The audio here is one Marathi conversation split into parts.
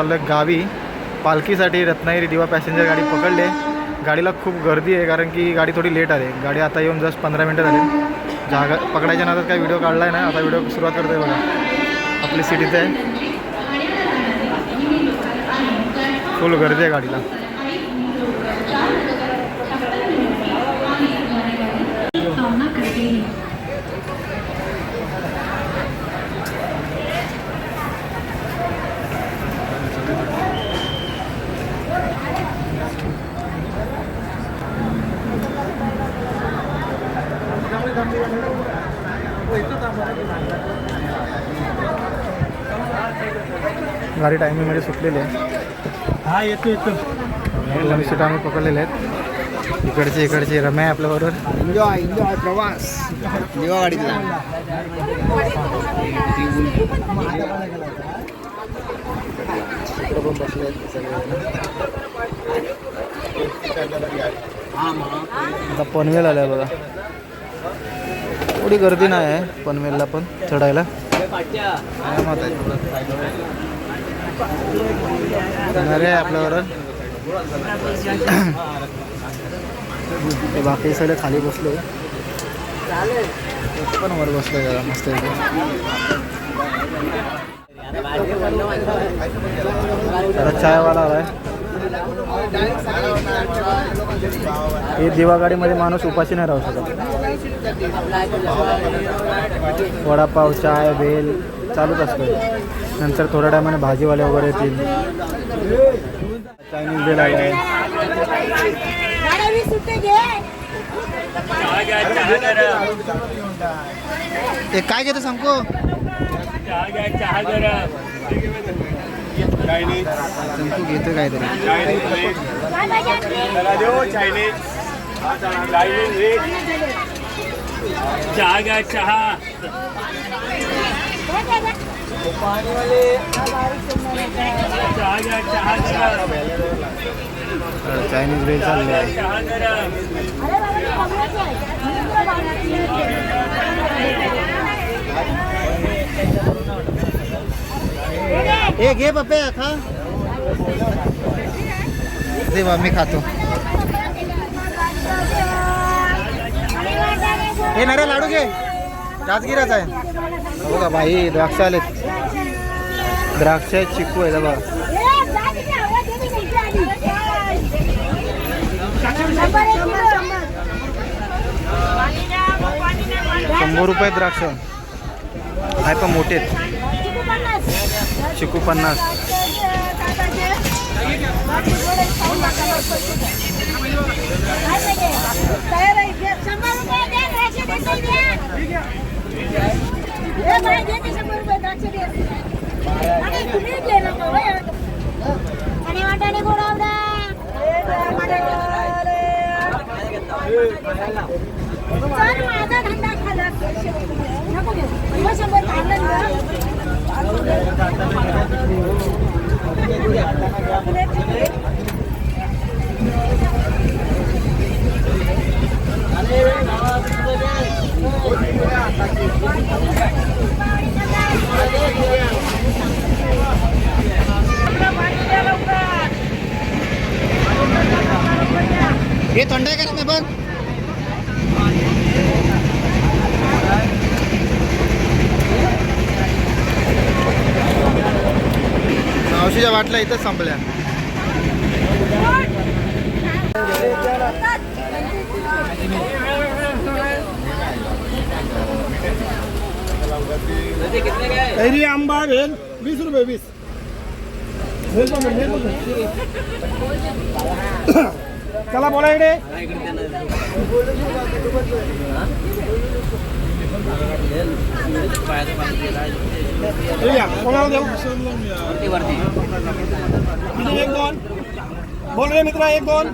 गावी पालखीसाठी रत्नागिरी दिवा पॅसेंजर गाडी पकडले. गाडीला खूप गर्दी आहे कारण की गाडी थोडी लेट आली. गाडी आता येऊन जस्ट 15 मिनटं झाली. जागा पकडायच्या नादात काही व्हिडिओ काढला आहे ना. आता व्हिडिओ सुरुवात करतो आहे बघा. आपली सिटीत आहे, फुल गर्दी आहे गाडीला. गाडी टायमिंगमध्ये सुटलेली आहे. हा येतो दोन सीट आम्ही पकडलेले आहेत. इकडचे रम्या आहे आपल्याबरोबर. एन्जॉय प्रवास दिवा गाडीतला. आता पनवेल आलाय बघा. थोडी गर्दी नाही आहे पनवेलला पण चढायला. अरे आपल्याबरोबर बाकी सगळे खाली बसलो, पण वर बसलो जरा मस्त. जरा चायवाला आलाय. ही दिवा गाडीमध्ये माणूस उपाशी नाही राहू शकत. वडापाव, चाय, भेल चालूच असतं. नंतर थोड्या टायमाने भाजीवाले वगैरे येतील. चायनीज भेल आहे. ते काय घेतं सांगतो. संकू घेतो काहीतरी. चायनीज भेल चालले आहे. हे घे पप्पे खा. देवा मी खातो. हे नरे लाडू घे. राजगिराच आहे बघा भाई. द्राक्ष आलेत. द्राक्ष आहेत, चिक्कू आहे बघा. 100 रुपये द्राक्ष आहे पण मोठे आहेत. चिकू 50. हे थंड आहे का नाही पण. मावशीच्या वाटल्या इथंच संपल्या. कैरी आंबा भेल 20 रुपये 20. चला बोला इकडे. कोणाला देऊ. एक दोन बोल रे मित्रा. 1 2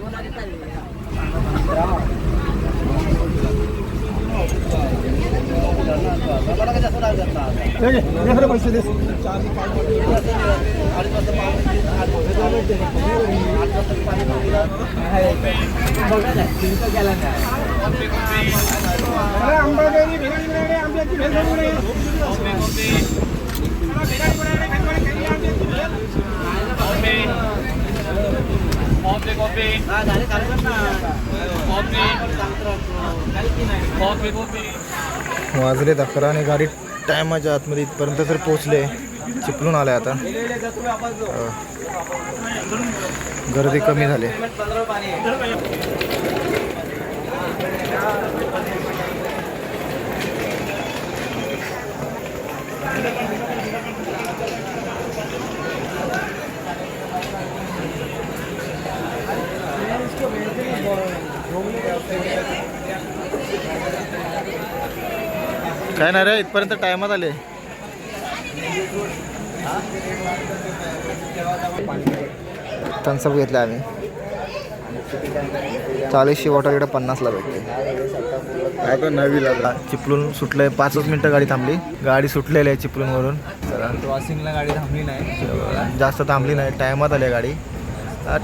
पैसे दे. आंबाबाई भेळ आंब्याची भेळ. वाजले 11 आणि गाडी टायमाच्या आतमध्ये इथपर्यंत तर पोचले. चिपळूण आले आता. गर्दी कमी झाली. काय नाही रे, इथपर्यंत टायमात आले. थम्सअप घेतला आम्ही. 40ची बॉटल इकडे 50ला भेटते. आता नवीला चिपळूण सुटलंय. 5च मिनटं गाडी थांबली. गाडी सुटलेली आहे चिपळूणवरून. क्रॉसिंगला गाडी थांबली नाही, जास्त थांबली नाही. टायमात आली गाडी.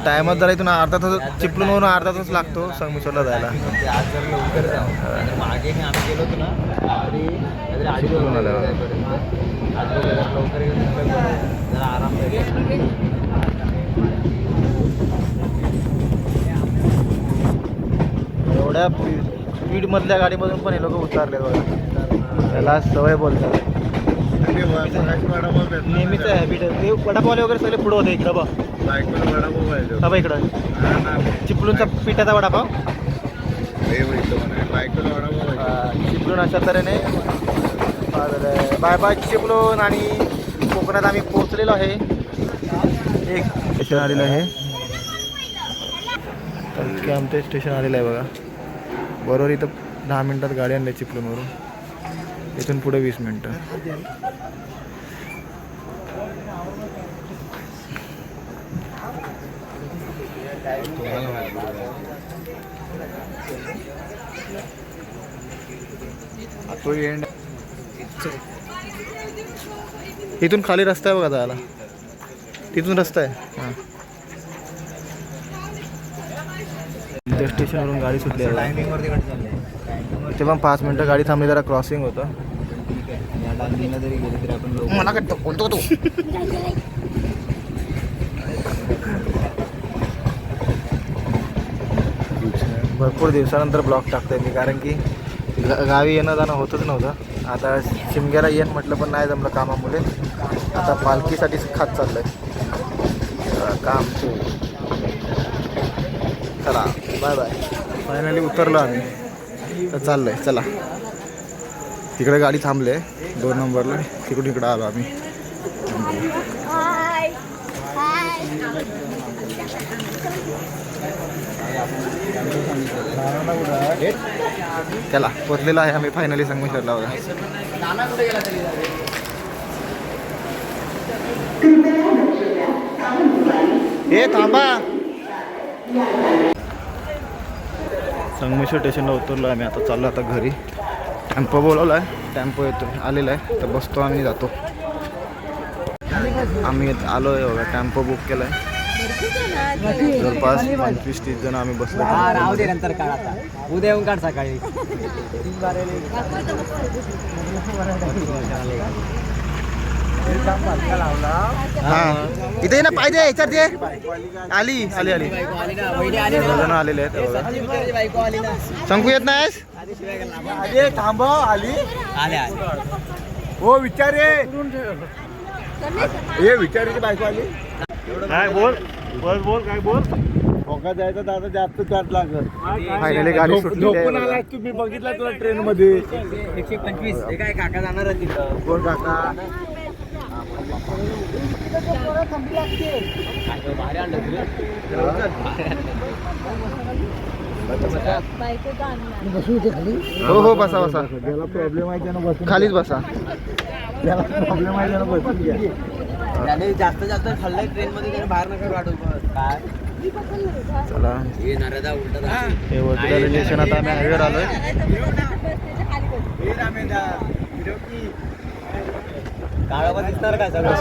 टायमात जरा इथून अर्धा तास, चिपळूणवरून अर्धा तास लागतो संगमेश्वरला जायला. ते आज जर लवकर जाऊ. मागे मी आम्ही गेलो होतो ना काहीतरी आधी चिपळूण आलं. आज लवकर गेलो जरा आराम एवढ्या स्पीडमधल्या गाडीमधून पण हे लोक उतारले बघा. त्याला सवय बोलतात. नेहमीच आहे हॅबिट. ते वडापावले वगैरे सगळे पुढं होते. इकडं बघ, हा बघ इकडं चिपळूणचा पिठाचा वडापाव. चिपळूण अशा तऱ्हेने बाय बाय चिपळूण. आणि कोकणात आम्ही पोचलेलो आहे. एक स्टेशन आलेलं आहे. तर आमचं स्टेशन आलेलं आहे बघा. बरोबर इथं 10 मिनटात गाडी आणली चिपळूणवरून. इथून पुढे 20 मिनटं. तो एंड. इथून खाली रस्ता आहे बघा जायला. तिथून रस्ता आहे. हां, त्या स्टेशनवरून गाडी सुटली आहे. टायमिंगवरती गाडी चालली आहे. इथे पण 5 मिनटं गाडी थांबली. जरा क्रॉसिंग होतं. ठीक आहे, या टायमिंगला जरी गेली तरी आपण लवकर मला काय बोलतो तू. भरपूर दिवसानंतर ब्लॉग टाकतोय मी, कारण की गावी येणं जाणं होतच नव्हतं. आता शिमग्याला येण म्हटलं पण नाही जमलं कामामुळे. आता पालखीसाठीच खात चाललंय काम. चला बाय बाय. फायनली उतरलो आम्ही. तर चाललंय. चला, तिकडे गाडी थांबले 2 नंबरला. तिकडून इकडं आलो आम्ही. चला, पोचलेला आहे आम्ही फायनली संगमेश्वरला बघा. हे थांबा. संगमेश्वर स्टेशनला उतरलो आम्ही. आता चाललो आता घरी. टेम्पो बोलवला आहे. टेम्पो येतो आलेला आहे. तर बसतो आम्ही जातो. आम्ही आलो आहे बघा. टेम्पो बुक केला आहे. जवळपास 25-30 जण आम्ही बसलो. राहू दे, नंतर काढ. आता उद्या येऊन काढ सकाळी. हां, इथे ना पाहिजे. याच्यात दे. आली आली आली. जण आलेले आहेत बघा. शंकू येत नाहीस. थांब. आली आल्या हो विचार ये विचारायची बायको आली. काय बोल बोल बोल काय बोल. ठोका जायचं दादा जास्त चार्ज लागत. फायनली गाडी सुटली आहे बघा. आलाय तुम्ही बघितला तुला ट्रेन मध्ये 125. हे काय काका जाणार तिथं. कोण काका. भारी आणलं हो हो, बसा बसा. ज्याला प्रॉब्लेम आहे त्यानं बसून खालीच बसा. ज्याला प्रॉब्लेम आहे त्यानं बसून घ्या. त्याने जास्त जास्त खाल्लंय ट्रेन मध्ये, त्याने बाहेर नका काढू. काय चला, येणार आहे उलट. हे वरती रेल्वे स्टेशन. आता आम्ही हायवेवर आलोय. काळावर दिसणार काय सगळं.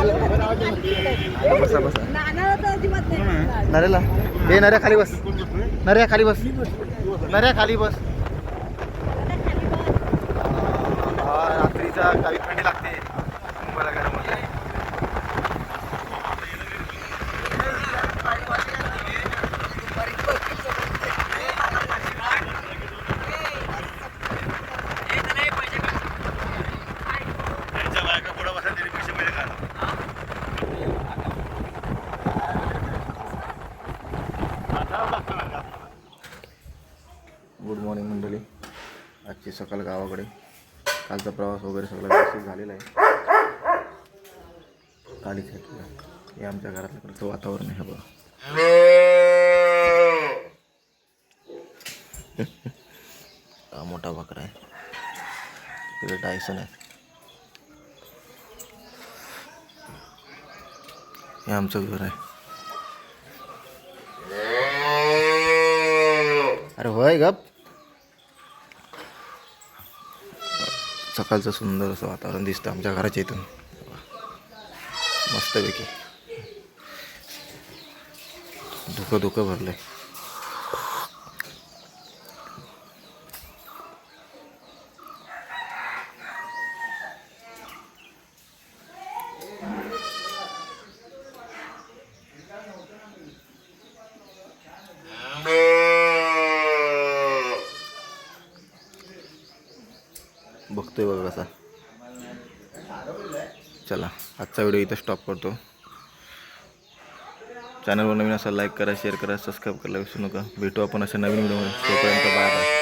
बसा बसा. नरेला हे नऱ्या खाली बस. नऱ्या खाली बस. नऱ्या खाली बस. रात्रीचा काही थंडी लागते मुंबईला घरामध्ये. सकाळ गावाकडे. कालचा प्रवास वगैरे सगळा व्यवस्थित झालेला आहे. कालीच हे आमच्या घरातलं वातावरण आहे बघा. हा मोठा बकरा आहे. तिकडे डायसन आहे. हे आमचं घर आहे. अरे होय गप. सकाळचं सुंदर असं वातावरण दिसतं आमच्या घराच्या इथून मस्तपैकी. धुकं भरलंय. बघतोय बघा कसा. चला आजचा व्हिडिओ इथं स्टॉप करतो. चॅनलवर नवीन असाल लाईक करा, शेअर करा, सबस्क्राईब करायला विसरू नका. भेटू आपण अशा नवीन व्हिडिओमध्ये. तोपर्यंत बाय बाय.